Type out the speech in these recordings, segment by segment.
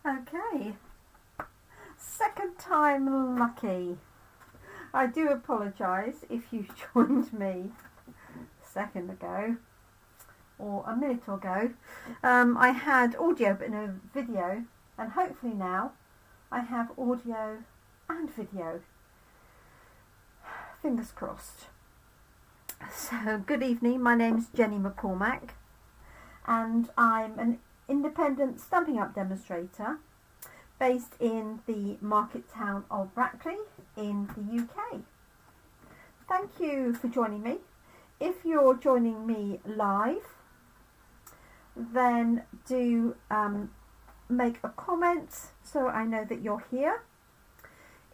Okay, second time lucky. I do apologise if you joined me a second ago or a minute ago. I had audio but no video, and hopefully now I have audio and video. Fingers crossed. So good evening, my name's Jenny McCormack and I'm an independent Stampin' Up demonstrator based in the market town of Brackley in the UK. Thank you for joining me. If you're joining me live, then do make a comment so I know that you're here.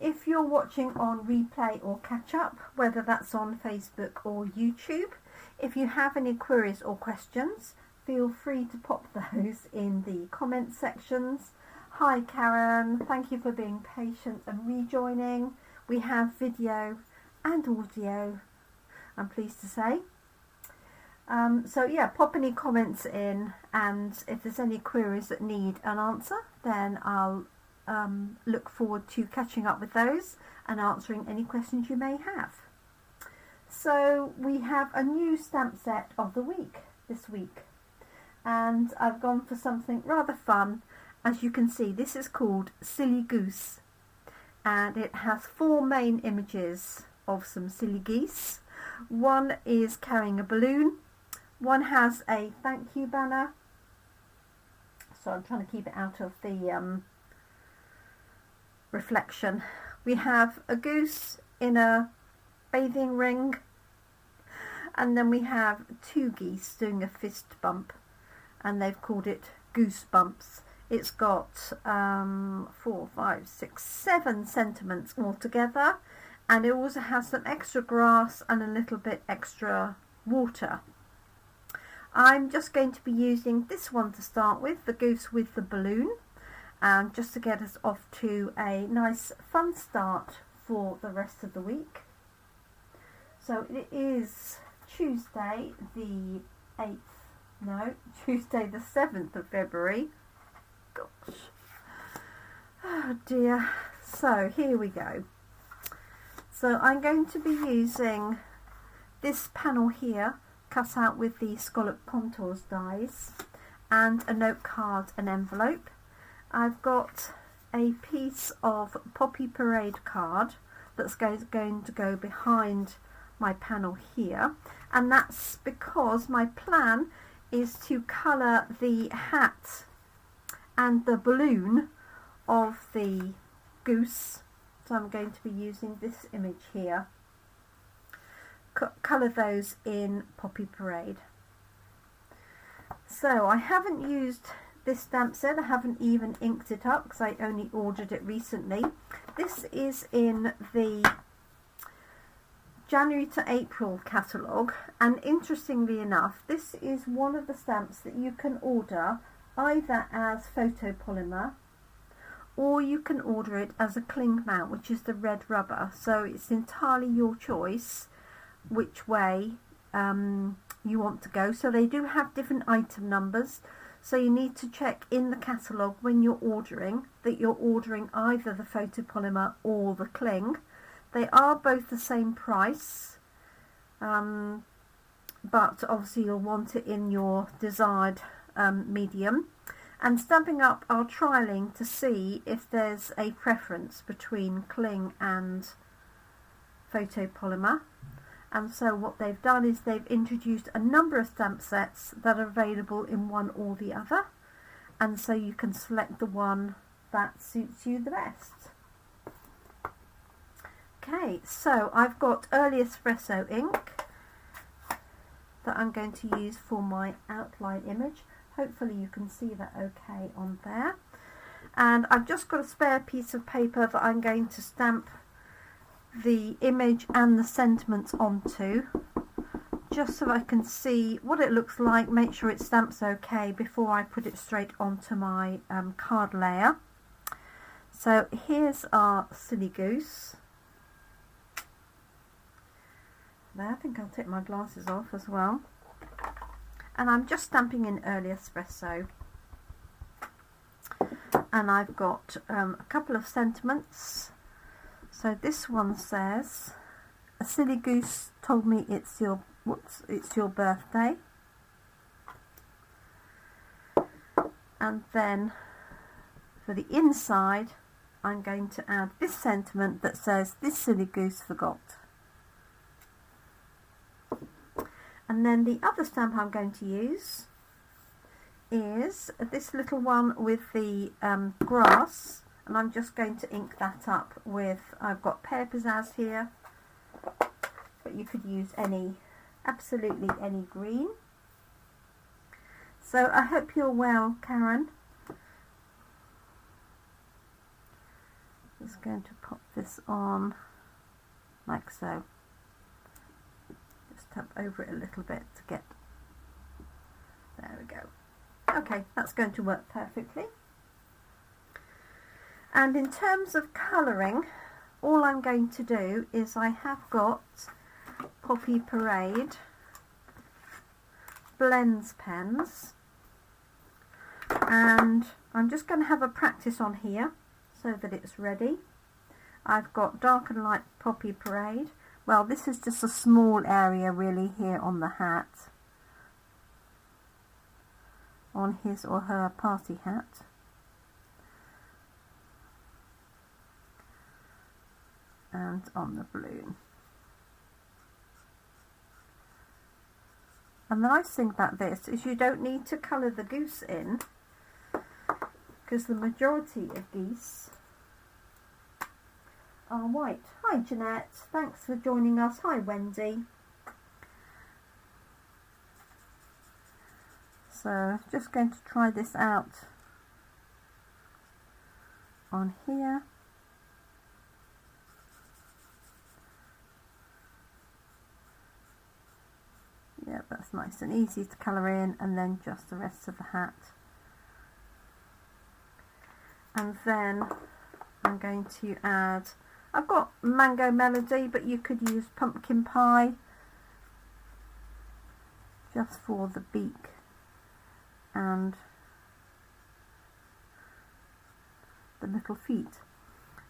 If you're watching on replay or catch up, whether that's on Facebook or YouTube, if you have any queries or questions, feel free to pop those in the comment sections. Hi Karen, thank you for being patient and rejoining. We have video and audio, I'm pleased to say. So yeah, pop any comments in, and if there's any queries that need an answer, then I'll look forward to catching up with those and answering any questions you may have. So we have a new stamp set of the week this week, and I've gone for something rather fun. As you can see, this is called Silly Goose, and it has 4 main images of some silly geese. One is carrying a balloon, one has a thank you banner, so I'm trying to keep it out of the reflection. We have a goose in a bathing ring, and then we have 2 geese doing a fist bump, and they've called it Goosebumps. It's got 4, 5, 6, 7 sentiments altogether, and it also has some extra grass and a little bit extra water. I'm just going to be using this one to start with, the goose with the balloon, and just to get us off to a nice fun start for the rest of the week. So it is Tuesday the 7th of February. Gosh. Oh dear. So here we go. So I'm going to be using this panel here, cut out with the scallop contours dies, and a note card and envelope. I've got a piece of Poppy Parade card that's going to go behind my panel here, and that's because my plan is to colour the hat and the balloon of the goose. So I'm going to be using this image here. Colour those in Poppy Parade. So I haven't used this stamp set, I haven't even inked it up because I only ordered it recently. This is in the January to April catalogue, and interestingly enough, this is one of the stamps that you can order either as photopolymer, or you can order it as a cling mount, which is the red rubber. So it's entirely your choice which way you want to go. So they do have different item numbers, so you need to check in the catalogue when you're ordering that you're ordering either the photopolymer or the cling. They are both the same price, but obviously you'll want it in your desired medium. And Stampin' Up are trialling to see if there's a preference between cling and photopolymer, and so what they've done is they've introduced a number of stamp sets that are available in one or the other, and so you can select the one that suits you the best. Okay, so I've got early espresso ink that I'm going to use for my outline image. Hopefully you can see that okay on there. And I've just got a spare piece of paper that I'm going to stamp the image and the sentiments onto, just so I can see what it looks like, make sure it stamps okay before I put it straight onto my card layer. So here's our Silly Goose. There, I think I'll take my glasses off as well. And I'm just stamping in early espresso. and I've got a couple of sentiments. So this one says, "A silly goose told me it's your birthday." And then for the inside, I'm going to add this sentiment that says, "This silly goose forgot." And then the other stamp I'm going to use is this little one with the grass, and I'm just going to ink that up with, I've got Pear Pizzazz here, but you could use absolutely any green. So I hope you're well, Karen. Just going to pop this on like so. Just tap over it a little bit to get, there we go. Okay, that's going to work perfectly. And in terms of colouring, all I'm going to do is I have got Poppy Parade blends pens, and I'm just going to have a practice on here so that it's ready. I've got Dark and Light Poppy Parade. Well, this is just a small area really here on the hat, on his or her party hat. And on the balloon. And the nice thing about this is you don't need to colour the goose in, because the majority of geese are white. Hi Jeanette, thanks for joining us. Hi Wendy. So just going to try this out on here. Yeah, that's nice and easy to colour in, and then just the rest of the hat. And then I'm going to add, I've got Mango Melody, but you could use Pumpkin Pie just for the beak and the little feet.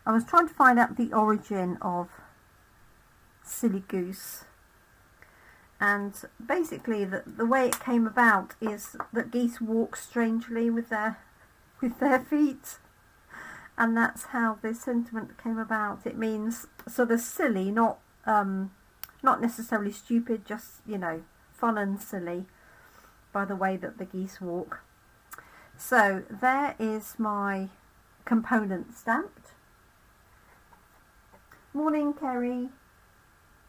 I was trying to find out the origin of Silly Goose, and basically the way it came about is that geese walk strangely with their feet, and that's how this sentiment came about. It means sort of silly, not necessarily stupid, just, you know, fun and silly by the way that the geese walk. So there is my component stamped. Morning Kerry.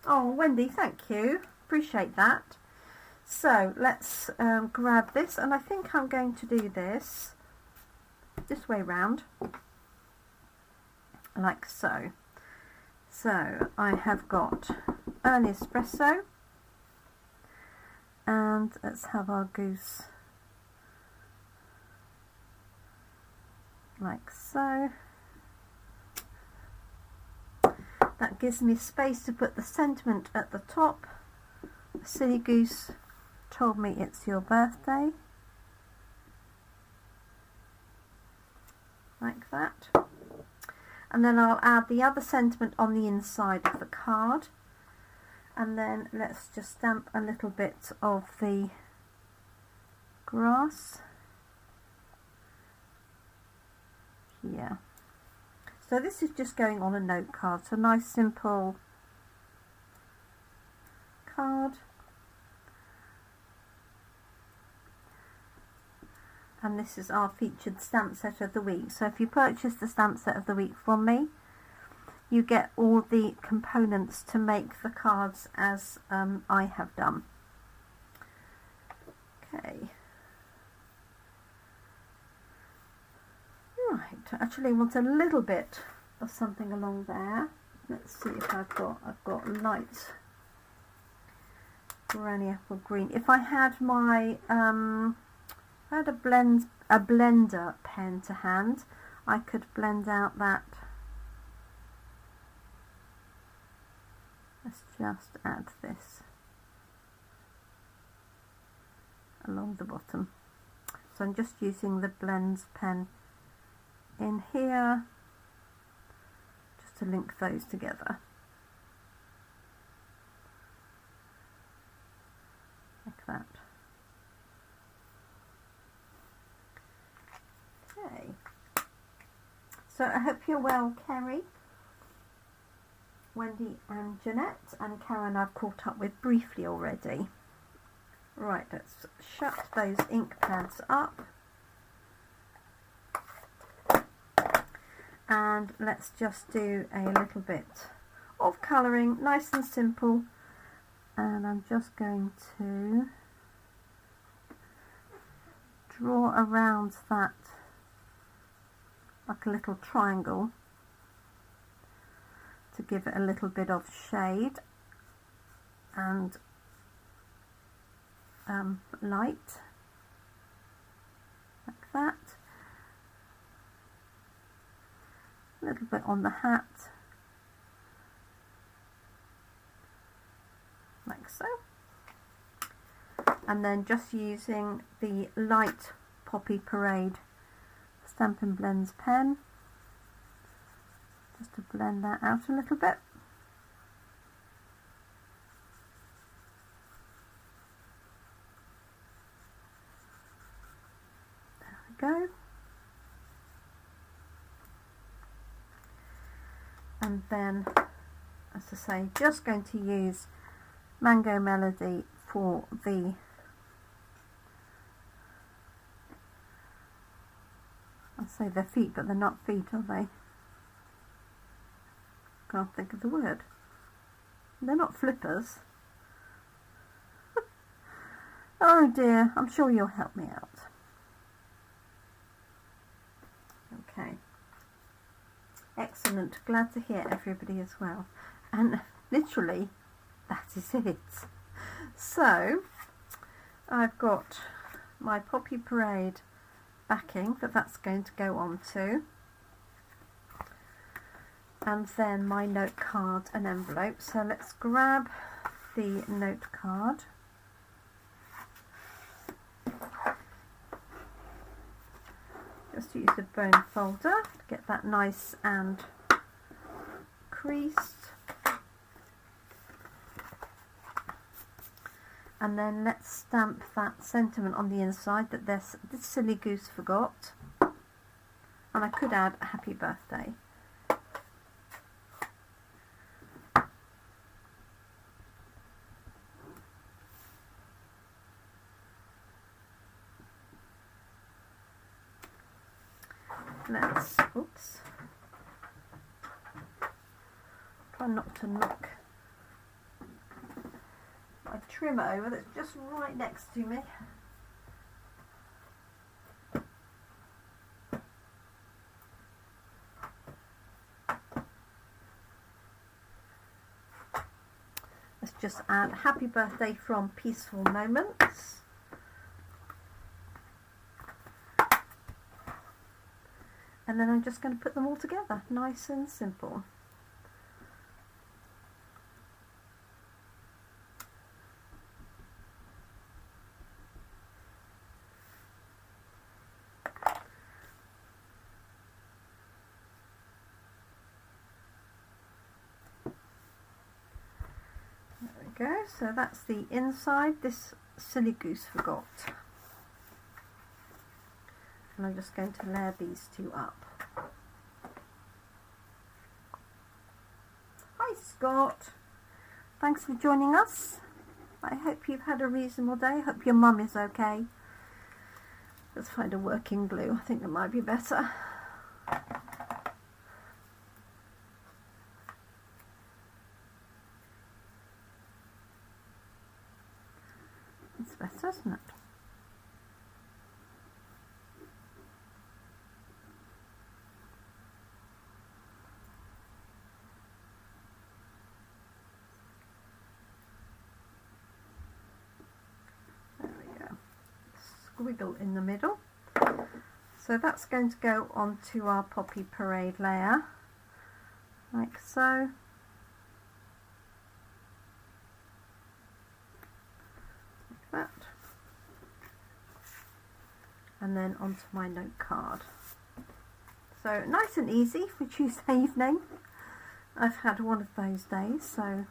Oh Wendy, thank you, appreciate that. So let's grab this, and I think I'm going to do this way round, like so. So I have got early espresso, and let's have our goose like so. That gives me space to put the sentiment at the top. Silly Goose told me it's your birthday. Like that. And then I'll add the other sentiment on the inside of the card. And then let's just stamp a little bit of the grass here. So this is just going on a note card, so nice simple card. And this is our featured stamp set of the week. So if you purchase the stamp set of the week from me, you get all the components to make the cards as I have done. Okay. Right, actually I want a little bit of something along there. Let's see if I've got light granny apple green. If I had my I had a blender pen to hand, I could blend out that. Let's just add this along the bottom. So I'm just using the blends pen in here just to link those together. Like that. Okay. So I hope you're well, Kerry, Wendy and Jeanette, and Karen I've caught up with briefly already. Right, let's shut those ink pads up. And let's just do a little bit of colouring, nice and simple. And I'm just going to draw around that like a little triangle to give it a little bit of shade and light, like that. A little bit on the hat, like so. And then just using the light Poppy Parade Stampin' Blends pen, just to blend that out a little bit. There we go. And then, as I say, just going to use Mango Melody for the I say they're feet, but they're not feet, are they? Can't think of the word. They're not flippers. Oh dear, I'm sure you'll help me out. Okay. Excellent. Glad to hear everybody as well. And literally, that is it. So, I've got my Poppy Parade backing that's going to go on to, and then my note card and envelope. So let's grab the note card. Just use the bone folder to get that nice and creased. And then let's stamp that sentiment on the inside that this Silly Goose forgot. And I could add a happy birthday. Let's, oops, try not to knock my trimmer over that's just right next to me. Let's just add happy birthday from Peaceful Moments. And then I'm just going to put them all together, nice and simple. There we go, so that's the inside, this Silly Goose forgot. And I'm just going to layer these two up. Hi Scott, thanks for joining us. I hope you've had a reasonable day. I hope your mum is okay. Let's find a working glue, I think that might be better. It's better, isn't it? Squiggle in the middle. So that's going to go onto our Poppy Parade layer, like so. Like that. And then onto my note card. So nice and easy for Tuesday evening. I've had one of those days, so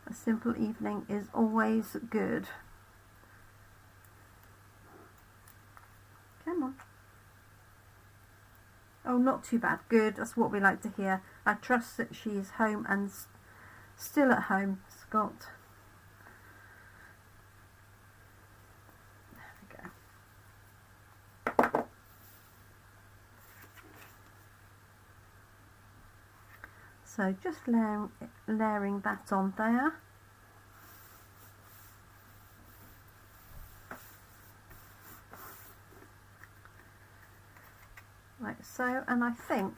a simple evening is always good. Come on. Oh, not too bad. Good. That's what we like to hear. I trust that she is home and still at home, Scott. There we go. So just layering that on there. Like so, and I think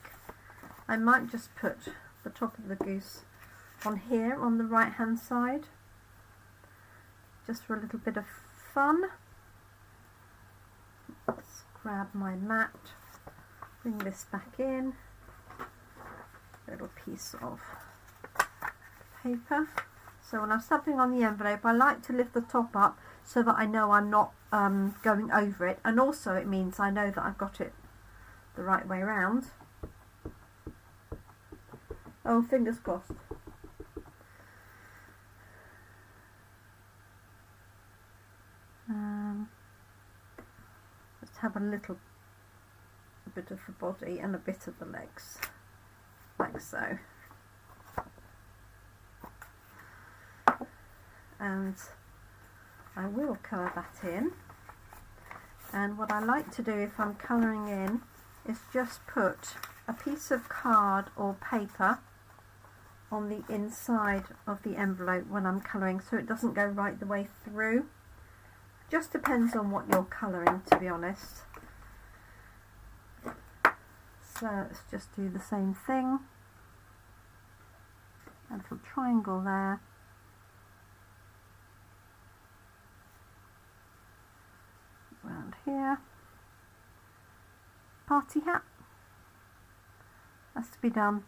I might just put the top of the goose on here on the right hand side, just for a little bit of fun. Let's grab my mat, bring this back in, a little piece of paper. So when I'm stamping on the envelope, I like to lift the top up so that I know I'm not going over it, and also it means I know that I've got it the right way around. Oh, fingers crossed. Let's have a little bit of the body and a bit of the legs, like so. And I will colour that in. And what I like to do if I'm colouring in is just put a piece of card or paper on the inside of the envelope when I'm colouring, so it doesn't go right the way through. Just depends on what you're colouring, to be honest. So let's just do the same thing. A little triangle there. Around here. Party hat. Has to be done.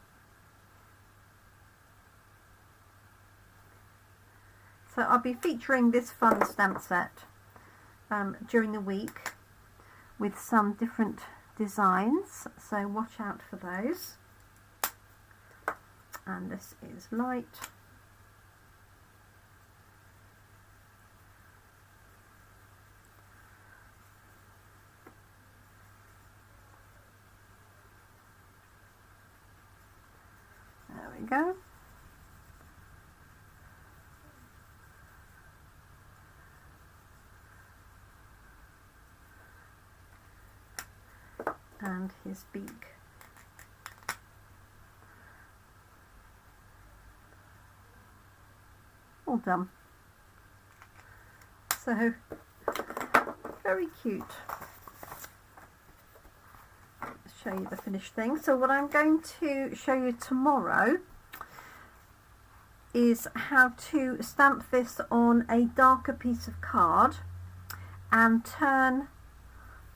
So I'll be featuring this fun stamp set during the week with some different designs, so watch out for those. And this is light. There we go. And his beak. All done. So, very cute. Let's show you the finished thing. So what I'm going to show you tomorrow is how to stamp this on a darker piece of card and turn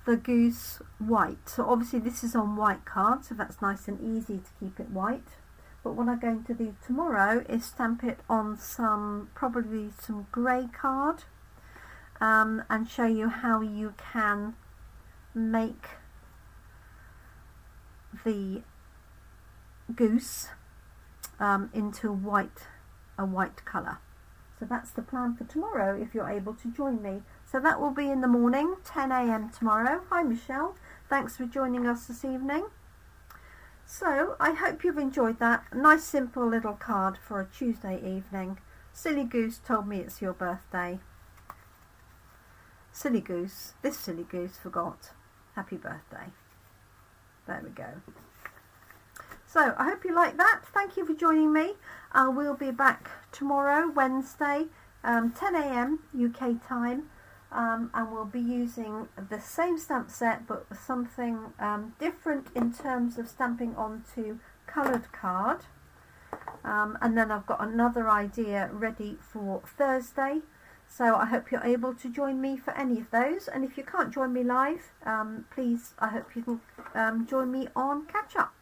the goose white. So obviously this is on white card, so that's nice and easy to keep it white. But what I'm going to do tomorrow is stamp it on probably some grey card, and show you how you can make the goose into a white colour. So that's the plan for tomorrow, if you're able to join me. So that will be in the morning, 10 AM tomorrow. Hi Michelle, thanks for joining us this evening. So I hope you've enjoyed that. Nice simple little card for a Tuesday evening. Silly Goose told me it's your birthday. Silly Goose, this Silly Goose forgot. Happy birthday. There we go. So I hope you like that. Thank you for joining me. We'll be back tomorrow, Wednesday, 10 AM UK time. And we'll be using the same stamp set but something different in terms of stamping onto coloured card, and then I've got another idea ready for Thursday, so I hope you're able to join me for any of those. And if you can't join me live, please, I hope you can join me on catch up,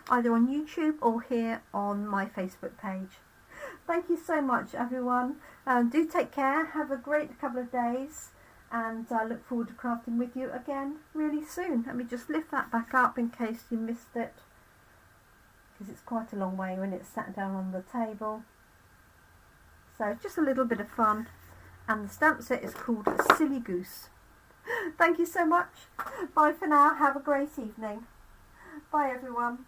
either on YouTube or here on my Facebook page. Thank you so much everyone. Do take care, have a great couple of days. and I look forward to crafting with you again really soon. Let me just lift that back up in case you missed it, because it's quite a long way when it's sat down on the table. So just a little bit of fun, and the stamp set is called Silly Goose. Thank you so much. Bye for now. Have a great evening. Bye everyone.